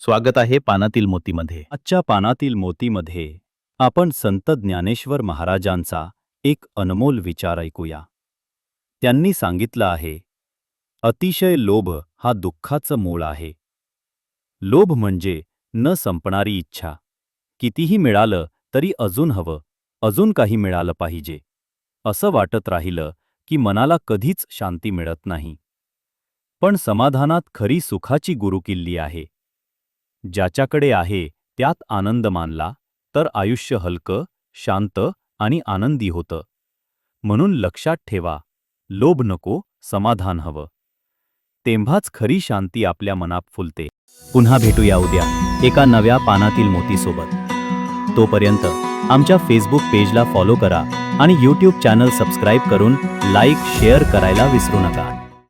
स्वागत आहे पानातील मोतीमध्ये. आजच्या पानातील मोतीमध्ये आपण संत ज्ञानेश्वर महाराजांचा एक अनमोल विचार ऐकूया. त्यांनी सांगितलं आहे, अतिशय लोभ हा दुःखाचं मूळ आहे. लोभ म्हणजे न संपणारी इच्छा. कितीही मिळालं तरी अजून हवं, अजून काही मिळालं पाहिजे असं वाटत राहिलं की मनाला कधीच शांती मिळत नाही. पण समाधानात खरी सुखाची गुरुकिल्ली आहे. ज्याच्याकडे आहे त्यात आनंद मानला तर आयुष्य हलकं, शांत आणि आनंदी होतं. म्हणून लक्षात ठेवा, लोभ नको, समाधान हवं. तेव्हाच खरी शांती आपल्या मनात फुलते. पुन्हा भेटूया उद्या एका नव्या पानातील मोतीसोबत. तोपर्यंत आमच्या फेसबुक पेजला फॉलो करा आणि यूट्यूब चॅनल सबस्क्राईब करून लाईक शेअर करायला विसरू नका.